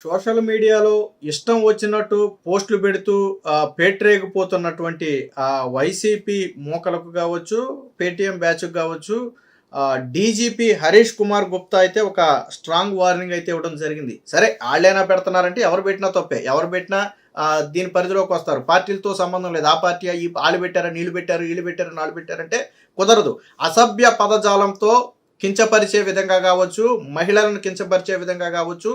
Social మీడియాలో ఇష్టం వచ్చినట్టు పోస్టులు పెడుతూ పేట్రేగిపోతున్నటువంటి వైసీపీ మూకలకు కావచ్చు, పేటీఎం బ్యాచ్కు కావచ్చు, డీజీపీ హరీష్ కుమార్ గుప్తా అయితే ఒక స్ట్రాంగ్ వార్నింగ్ అయితే ఇవ్వడం జరిగింది. సరే వాళ్ళైనా పెడుతున్నారంటే ఎవరు పెట్టినా తప్పే, ఎవరు పెట్టినా దీని పరిధిలోకి వస్తారు. పార్టీలతో సంబంధం లేదు. ఆ పార్టీ ఈ వాళ్ళు పెట్టారా, నీళ్ళు పెట్టారు, వీళ్ళు పెట్టారు, నాళ్ళు పెట్టారంటే కుదరదు. అసభ్య పదజాలంతో కించపరిచే విధంగా కావచ్చు, మహిళలను కించపరిచే విధంగా కావచ్చు,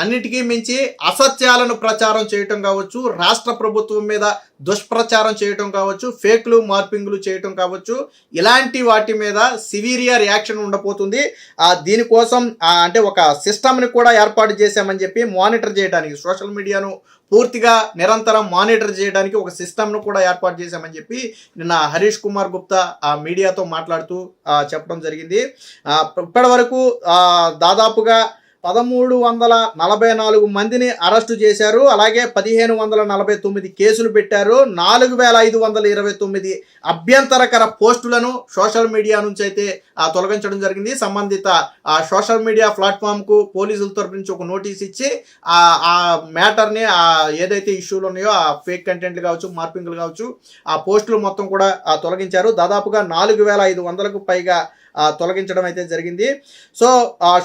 అన్నిటికీ మించి అసత్యాలను ప్రచారం చేయటం కావచ్చు, రాష్ట్ర ప్రభుత్వం మీద దుష్ప్రచారం చేయటం కావచ్చు, ఫేక్లు మార్పింగ్లు చేయటం కావచ్చు, ఇలాంటి వాటి మీద సివియర్ రియాక్షన్ ఉండబోతుంది. దీనికోసం అంటే ఒక సిస్టమ్ని కూడా ఏర్పాటు చేశామని చెప్పి మానిటర్ చేయడానికి, సోషల్ మీడియాను పూర్తిగా నిరంతరం మానిటర్ చేయడానికి ఒక సిస్టమ్ను కూడా ఏర్పాటు చేశామని చెప్పి నిన్న హరీష్ కుమార్ గుప్తా మీడియాతో మాట్లాడుతూ చెప్పడం జరిగింది. ఇప్పటి వరకు దాదాపుగా 1344 మందిని అరెస్టు చేశారు. అలాగే 1549 కేసులు పెట్టారు. 4529 అభ్యంతరకర పోస్టులను సోషల్ మీడియా నుంచి అయితే తొలగించడం జరిగింది. సంబంధిత సోషల్ మీడియా ప్లాట్ఫామ్కు పోలీసుల తరపు నుంచి ఒక నోటీస్ ఇచ్చి ఆ మ్యాటర్ని ఏదైతే ఇష్యూలు ఉన్నాయో ఆ ఫేక్ కంటెంట్లు కావచ్చు, మార్పింగ్లు కావచ్చు, ఆ పోస్టులు మొత్తం కూడా తొలగించారు. దాదాపుగా 4500కు పైగా తొలగించడం అయితే జరిగింది. సో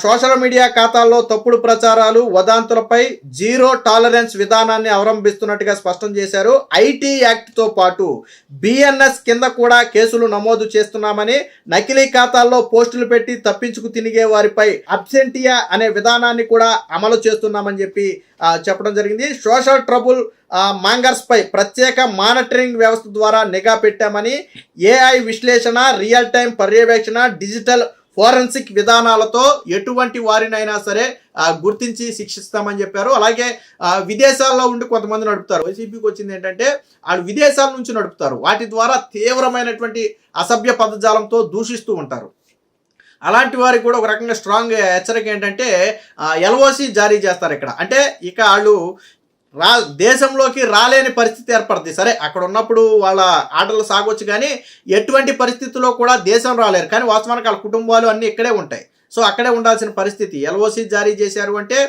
సోషల్ మీడియా ఖాతాల్లో తప్పుడు ప్రచారాలు, వదాంతులపై జీరో టాలరెన్స్ విధానాన్ని అవలంబిస్తున్నట్టుగా స్పష్టం చేశారు. ఐటీ యాక్ట్తో పాటు బిఎన్ఎస్ కింద కూడా కేసులు నమోదు చేస్తున్నామని, నకిలీ ఖాతాల్లో పోస్టులు పెట్టి తప్పించుకు తినిగే వారిపై అబ్సెంటియా అనే విధానాన్ని కూడా అమలు చేస్తున్నామని చెప్పి చెప్పడం జరిగింది. సోషల్ ట్రబుల్ మాంగర్స్ పై ప్రత్యేక మానిటరింగ్ వ్యవస్థ ద్వారా నిఘా పెట్టామని, ఏఐ విశ్లేషణ, రియల్ టైం పర్యవేక్షణ, డిజిటల్ ఫోరెన్సిక్ విధానాలతో ఎటువంటి వారినైనా సరే గుర్తించి శిక్షిస్తామని చెప్పారు. అలాగే విదేశాల్లో ఉండి కొంతమంది నడుపుతారు. వైసీపీకి వచ్చింది ఏంటంటే వాళ్ళు విదేశాల నుంచి నడుపుతారు. వాటి ద్వారా తీవ్రమైనటువంటి అసభ్య పదజాలంతో దూషిస్తూ ఉంటారు. అలాంటి వారికి కూడా ఒక రకంగా స్ట్రాంగ్ హెచ్చరిక ఏంటంటే ఎల్ఓసి జారీ చేస్తారు ఇక్కడ. అంటే ఇక వాళ్ళు దేశంలోకి రాలేని పరిస్థితి ఏర్పడుతుంది. సరే అక్కడ ఉన్నప్పుడు వాళ్ళ ఆటలు సాగొచ్చు, కానీ ఎటువంటి పరిస్థితుల్లో కూడా దేశం రాలేరు. కానీ వాస్తవానికి వాళ్ళ కుటుంబాలు అన్నీ ఇక్కడే ఉంటాయి. సో అక్కడే ఉండాల్సిన పరిస్థితి. ఎల్ఓసి జారీ చేశారు అంటే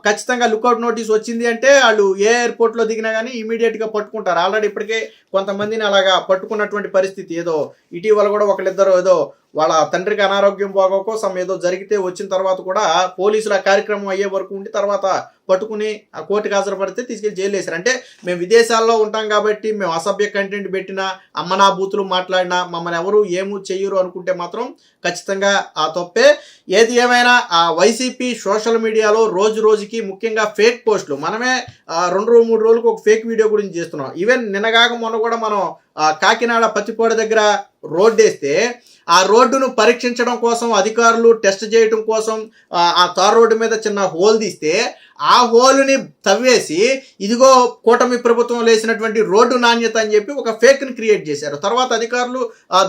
ఖచ్చితంగా లుకౌట్ నోటీస్ వచ్చింది అంటే వాళ్ళు ఏ ఎయిర్పోర్ట్లో దిగినా కానీ ఇమీడియట్గా పట్టుకుంటారు. ఆల్రెడీ ఇప్పటికే కొంతమందిని అలాగా పట్టుకున్నటువంటి పరిస్థితి. ఏదో ఇటీవల కూడా ఒకళ్ళిద్దరు ఏదో వాళ్ళ తండ్రికి అనారోగ్యం బాగోకో ఏదో జరిగితే వచ్చిన తర్వాత కూడా పోలీసులు ఆ కార్యక్రమం అయ్యే వరకు ఉండి తర్వాత పట్టుకుని ఆ కోర్టుకు హాజరుపడితే తీసుకెళ్లి జైలు వేశారు. అంటే మేము విదేశాల్లో ఉంటాం కాబట్టి మేము అసభ్య కంటెంట్ పెట్టినా, అమ్మనా బూతులు మాట్లాడినా మమ్మల్ని ఎవరు ఏమూ చెయ్యరు అనుకుంటే మాత్రం ఖచ్చితంగా ఆ తప్పే. ఏది ఏమైనా ఆ వైసీపీ సోషల్ మీడియాలో రోజు రోజుకి ముఖ్యంగా ఫేక్ పోస్టులు, మనమే 2-3 రోజులకు ఒక ఫేక్ వీడియో గురించి చేస్తున్నాం. ఈవెన్ నిన్నగాక మొన్న కూడా మనం కాకినాడ పత్తిపోడ దగ్గర రోడ్డు వేస్తే ఆ రోడ్డును పరీక్షించడం కోసం అధికారులు టెస్ట్ చేయడం కోసం ఆ తార్ రోడ్డు మీద చిన్న హోల్ తీస్తే ఆ హోల్ని తవ్వేసి ఇదిగో కూటమి ప్రభుత్వం వేసినటువంటి రోడ్డు నాణ్యత అని చెప్పి ఒక ఫేక్ని క్రియేట్ చేశారు. తర్వాత అధికారులు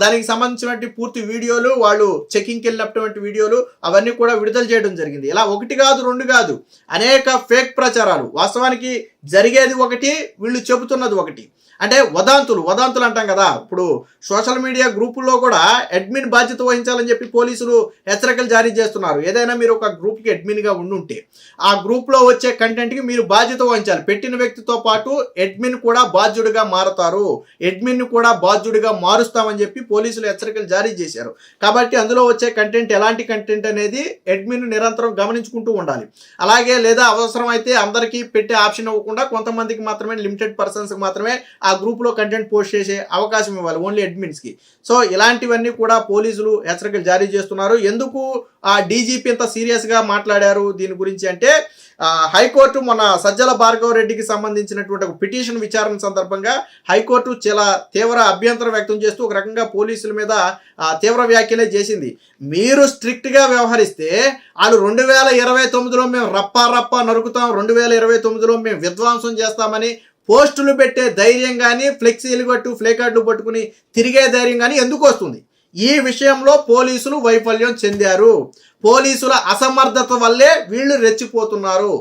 దానికి సంబంధించినటువంటి పూర్తి వీడియోలు, వాళ్ళు చెకింగ్కి వెళ్ళినటువంటి వీడియోలు అవన్నీ కూడా విడుదల చేయడం జరిగింది. ఇలా 1 కాదు 2 కాదు అనేక ఫేక్ ప్రచారాలు. వాస్తవానికి జరిగేది ఒకటి, వీళ్ళు చెబుతున్నది ఒకటి. అంటే వదాంతులు అంటాం కదా. ఇప్పుడు సోషల్ మీడియా గ్రూపుల్లో కూడా అడ్మిన్ బాధ్యత వహించాలని చెప్పి పోలీసులు హెచ్చరికలు జారీ చేస్తున్నారు. ఏదైనా మీరు ఒక గ్రూప్కి అడ్మిన్గా ఉండుంటే ఆ గ్రూప్లో వచ్చే కంటెంట్కి మీరు బాధ్యత వహించాలి. పెట్టిన వ్యక్తితో పాటు అడ్మిన్ కూడా బాధ్యుడిగా మారతారు, అడ్మిన్ కూడా బాధ్యుడిగా మారుస్తామని చెప్పి పోలీసులు హెచ్చరికలు జారీ చేశారు. కాబట్టి అందులో వచ్చే కంటెంట్ ఎలాంటి కంటెంట్ అనేది అడ్మిన్ నిరంతరం గమనించుకుంటూ ఉండాలి. అలాగే లేదా అవసరమైతే అందరికీ పెట్టే ఆప్షన్ ఇవ్వకుండా కొంతమందికి మాత్రమే, లిమిటెడ్ పర్సన్స్కి మాత్రమే ఆ గ్రూప్లో కంటెంట్ పోస్ట్ చేసే అవకాశం ఇవ్వాలి, ఓన్లీ అడ్మిన్స్కి. సో ఇలాంటివన్నీ కూడా పోలీసులు హెచ్చరికలు జారీ చేస్తున్నారు. ఎందుకు ఆ డీజీపీ ఇంత సీరియస్గా మాట్లాడారు దీని గురించి అంటే హైకోర్టు మొన్న సజ్జల భార్గవ రెడ్డికి సంబంధించినటువంటి ఒక పిటిషన్ విచారణ సందర్భంగా హైకోర్టు చాలా తీవ్ర అభ్యంతరం వ్యక్తం చేస్తూ ఒక రకంగా పోలీసుల మీద తీవ్ర వ్యాఖ్యలే చేసింది. మీరు స్ట్రిక్ట్గా వ్యవహరిస్తే వాళ్ళు 2029లో మేము రప్పా నరుకుతాం, 2029లో మేము విధ్వంసం చేస్తామని పోస్టులు పెట్టే ధైర్యం కానీ, ఫ్లెక్సీలు ప్లేకార్డులు పట్టుకుని తిరిగే ధైర్యం కానీ ఎందుకు వస్తుంది? ఈ విషయంలో పోలీసులు వైఫల్యం చెందారు. పోలీసుల అసమర్థత వల్లే వీళ్ళు రెచ్చిపోతున్నారు.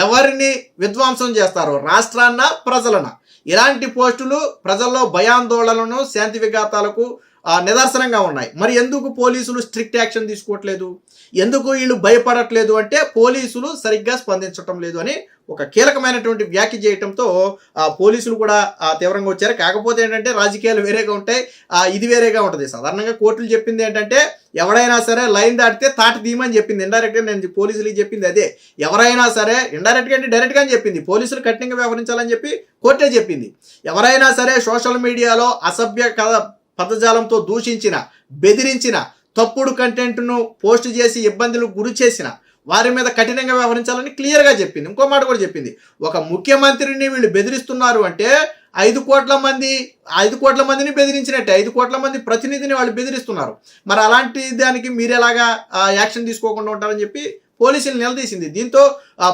ఎవరిని విధ్వంసం చేస్తారు? రాష్ట్రాన్న, ప్రజలన? ఇలాంటి పోస్టులు ప్రజల్లో భయాందోళనను, శాంతి విఘాతాలకు నిదర్శనంగా ఉన్నాయి. మరి ఎందుకు పోలీసులు స్ట్రిక్ట్ యాక్షన్ తీసుకోవట్లేదు, ఎందుకు వీళ్ళు భయపడట్లేదు అంటే పోలీసులు సరిగ్గా స్పందించటం లేదు అని ఒక కీలకమైనటువంటి వ్యాఖ్య చేయడంతో పోలీసులు కూడా తీవ్రంగా వచ్చారు. కాకపోతే ఏంటంటే రాజకీయాలు వేరేగా ఉంటాయి, ఇది వేరేగా ఉంటుంది. సాధారణంగా కోర్టులు చెప్పింది ఏంటంటే ఎవరైనా సరే లైన్ దాటితే తాటి తీయమని చెప్పింది. ఇండైరెక్ట్గా నేను పోలీసులకి చెప్పింది అదే. ఎవరైనా సరే ఇండైరెక్ట్గా అంటే డైరెక్ట్గా అని చెప్పింది, పోలీసులు కఠినంగా వ్యవహరించాలని చెప్పి కోర్టే చెప్పింది. ఎవరైనా సరే సోషల్ మీడియాలో అసభ్య పదజాలంతో దూషించిన, బెదిరించిన, తప్పుడు కంటెంట్ను పోస్ట్ చేసి ఇబ్బందులకు గురి చేసిన వారి మీద కఠినంగా వ్యవహరించాలని క్లియర్గా చెప్పింది. ఇంకో మాట కూడా చెప్పింది, ఒక ముఖ్యమంత్రిని వీళ్ళు బెదిరిస్తున్నారు అంటే 5 కోట్ల మందిని బెదిరించినట్టే, 5 కోట్ల మంది ప్రతినిధిని వాళ్ళు బెదిరిస్తున్నారు. మరి అలాంటి దానికి మీరు ఎలాగా యాక్షన్ తీసుకోకుండా ఉంటారని చెప్పి పోలీసులు నిలదీసింది. దీంతో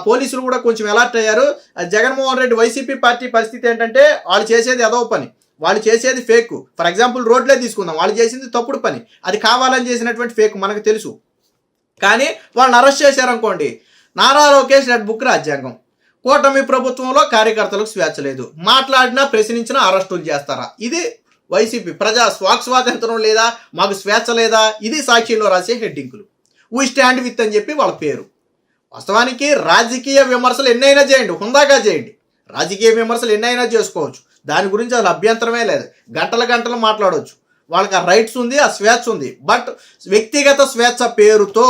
పోలీసులు కూడా కొంచెం అలర్ట్ అయ్యారు. జగన్మోహన్ రెడ్డి వైసీపీ పార్టీ పరిస్థితి ఏంటంటే వాళ్ళు చేసేది అదో పని, వాళ్ళు చేసేది ఫేక్. ఫర్ ఎగ్జాంపుల్ రోడ్లే తీసుకుందాం, వాళ్ళు చేసింది తప్పుడు పని, అది కావాలని చేసినటువంటి ఫేక్ మనకు తెలుసు. కానీ వాళ్ళని అరెస్ట్ చేశారనుకోండి, నారా లోకేష్ రెడ్ బుక్ రాజ్యాంగం, కూటమి ప్రభుత్వంలో కార్యకర్తలకు స్వేచ్ఛ లేదు, మాట్లాడినా ప్రశ్నించినా అరెస్టులు చేస్తారా? ఇది వైసీపీ ప్రజా స్వాతంత్రం లేదా, మాకు స్వేచ్ఛ లేదా, ఇది సాక్షిలో రాసే హెడ్డింగులు. వీ స్టాండ్ విత్ అని చెప్పి వాళ్ళ పేరు. వాస్తవానికి రాజకీయ విమర్శలు ఎన్నైనా చేయండి, హుందాగా చేయండి, రాజకీయ విమర్శలు ఎన్నైనా చేసుకోవచ్చు, దాని గురించి అసలు అభ్యంతరమే లేదు, గంటలు మాట్లాడవచ్చు, వాళ్ళకి ఆ రైట్స్ ఉంది, ఆ స్వేచ్ఛ ఉంది. బట్ వ్యక్తిగత స్వేచ్ఛ పేరుతో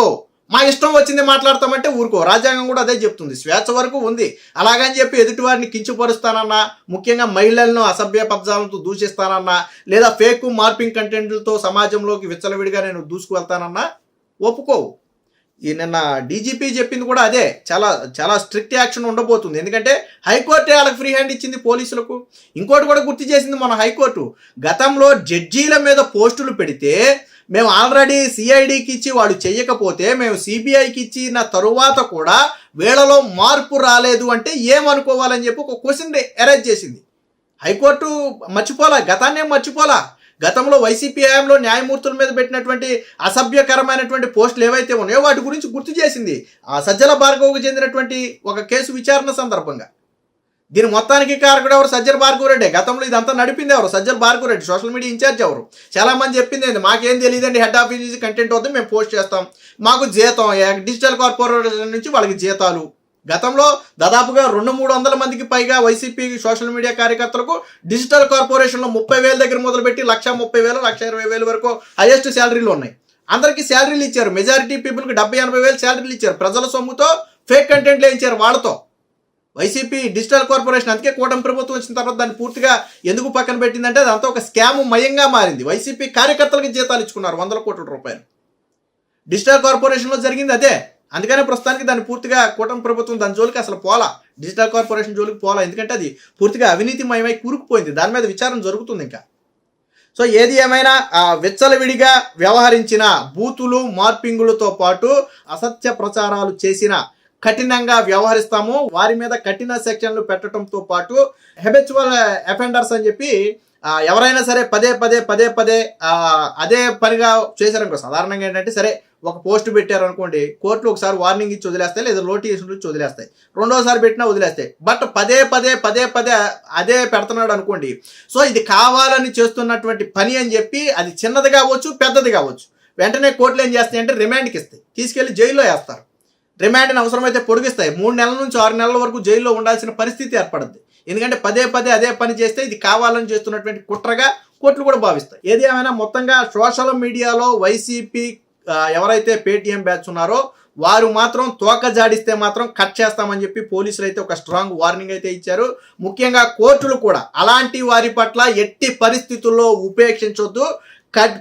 మా ఇష్టం వచ్చింది మాట్లాడతామంటే ఊరుకో. రాజ్యాంగం కూడా అదే చెప్తుంది, స్వేచ్ఛ వరకు ఉంది. అలాగని చెప్పి ఎదుటి వారిని కించపరుస్తానన్నా, ముఖ్యంగా మహిళలను అసభ్య పదాలతో దూషిస్తానన్నా, లేదా ఫేక్ మార్పింగ్ కంటెంట్లతో సమాజంలోకి విచ్చలవిడిగా నేను దూసుకువెళ్తానన్నా ఒప్పుకోవు. ఈ నిన్న డీజీపీ చెప్పింది కూడా అదే, చాలా స్ట్రిక్ట్ యాక్షన్ ఉండబోతుంది. ఎందుకంటే హైకోర్టే వాళ్ళకి ఫ్రీ హ్యాండ్ ఇచ్చింది పోలీసులకు. ఇంకోటి కూడా గుర్తు చేసింది మన హైకోర్టు, గతంలో జడ్జీల మీద పోస్టులు పెడితే మేము ఆల్రెడీ సిఐడికి ఇచ్చి వాళ్ళు చెయ్యకపోతే మేము సిబిఐకి ఇచ్చిన తరువాత కూడా వీళ్ళలో మార్పు రాలేదు అంటే ఏమనుకోవాలని చెప్పి ఒక క్వశ్చన్ అరైజ్ చేసింది. హైకోర్టు మర్చిపోలా, గతాన్నేం మర్చిపోలా. గతంలో వైసీపీ హయాంలో న్యాయమూర్తుల మీద పెట్టినటువంటి అసభ్యకరమైనటువంటి పోస్టులు ఏవైతే ఉన్నాయో వాటి గురించి గుర్తు చేసింది సజ్జల భార్గవ్కు చెందినటువంటి ఒక కేసు విచారణ సందర్భంగా. దీని మొత్తానికి కారకుడు ఎవరు? సజ్జల భార్గవ్ రెడ్డి. గతంలో ఇదంతా నడిపింది ఎవరు? Sajjala Bhargav Reddy. Social media incharge ఎవరు? చాలా మంది చెప్పింది ఏంటి, మాకేం తెలియదండి, హెడ్ ఆఫీస్ నుంచి కంటెంట్ వద్దు, మేము పోస్ట్ చేస్తాం, మాకు జీతం డిజిటల్ కార్పొరేషన్ నుంచి వాళ్ళకి జీతాలు. గతంలో దాదాపుగా 200-300 మందికి పైగా వైసీపీ సోషల్ మీడియా కార్యకర్తలకు డిజిటల్ కార్పొరేషన్లో 30,000 దగ్గర మొదలుపెట్టి 1,30,000, 1,20,000 వరకు హైయెస్ట్ శాలరీలు ఉన్నాయి. అందరికీ శాలరీలు ఇచ్చారు. మెజారిటీ పీపుల్కి 70,000-80,000 శాలరీలు ఇచ్చారు. ప్రజల సొమ్ముతో ఫేక్ కంటెంట్లు ఇచ్చారు వాళ్ళతో వైసీపీ డిజిటల్ కార్పొరేషన్. అందుకే కూటమి ప్రభుత్వం వచ్చిన తర్వాత దాన్ని పూర్తిగా ఎందుకు పక్కన పెట్టిందంటే అదంతా ఒక స్కామ్ మయంగా మారింది. వైసీపీ కార్యకర్తలకు జీతాలు ఇచ్చుకున్నారు 100 కోట్ల రూపాయలు. డిజిటల్ కార్పొరేషన్లో జరిగింది అదే. అందుకనే ప్రస్తుతానికి దాన్ని పూర్తిగా కూటమి ప్రభుత్వం దాని జోలికి అసలు పోలా, డిజిటల్ కార్పొరేషన్ జోలికి పోలా. ఎందుకంటే అది పూర్తిగా అవినీతిమయమై కూరుకుపోయింది. దాని మీద విచారణ జరుగుతుంది ఇంకా. సో ఏది ఏమైనా విచ్చలవిడిగా వ్యవహరించిన, బూతులు మార్పింగులతో పాటు అసత్య ప్రచారాలు చేసిన కఠినంగా వ్యవహరిస్తాము, వారి మీద కఠిన సెక్షన్లు పెట్టడంతో పాటు హెబిచువల్ అఫెండర్స్ అని చెప్పి ఎవరైనా సరే పదే పదే అదే పనిగా చేశారనుకో. సాధారణంగా ఏంటంటే సరే ఒక పోస్ట్ పెట్టారు అనుకోండి, కోర్టులు ఒకసారి వార్నింగ్ ఇచ్చి వదిలేస్తాయి, లేదా నోటీసులు ఇచ్చి వదిలేస్తాయి, రెండోసారి పెట్టినా వదిలేస్తాయి. బట్ పదే అదే పెడుతున్నాడు అనుకోండి, సో ఇది కావాలని చేస్తున్నటువంటి పని అని చెప్పి, అది చిన్నది కావచ్చు పెద్దది కావచ్చు, వెంటనే కోర్టులు ఏం చేస్తాయి అంటే రిమాండ్కి ఇస్తాయి, తీసుకెళ్లి జైల్లో వేస్తారు. రిమాండ్ని అవసరమైతే పొడిగిస్తాయి. 3 నెలల నుంచి 6 నెలల వరకు జైల్లో ఉండాల్సిన పరిస్థితి ఏర్పడుద్ది. ఎందుకంటే పదే అదే పని చేస్తే ఇది కావాలని చేస్తున్నటువంటి కుట్రగా కోర్టులు కూడా భావిస్తాయి. ఏది ఏమైనా మొత్తంగా సోషల్ మీడియాలో వైసీపీ ఎవరైతే పేటీఎం బ్యాచ్ ఉన్నారో వారు మాత్రం తోక జాడిస్తే మాత్రం కట్ చేస్తామని చెప్పి పోలీసులు అయితే ఒక స్ట్రాంగ్ వార్నింగ్ అయితే ఇచ్చారు. ముఖ్యంగా కోర్టులు కూడా అలాంటి వారి పట్ల ఎట్టి పరిస్థితుల్లో ఉపేక్షించొద్దు.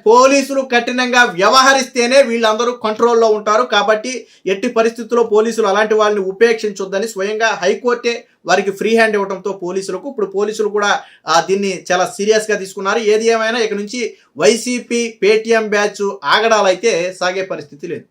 పోలీసులు కఠినంగా వ్యవహరిస్తేనే వీళ్ళందరూ కంట్రోల్లో ఉంటారు. కాబట్టి ఎట్టి పరిస్థితుల్లో పోలీసులు అలాంటి వాళ్ళని ఉపేక్షించొద్దని స్వయంగా హైకోర్టే వారికి ఫ్రీ హ్యాండ్ ఇవ్వడంతో పోలీసులకు ఇప్పుడు పోలీసులు కూడా దీన్ని చాలా సీరియస్గా తీసుకున్నారు. ఏది ఏమైనా ఇక నుంచి వైసీపీ పేటీఎం బ్యాచ్ ఆగడాలైతే సాగే పరిస్థితి లేదు.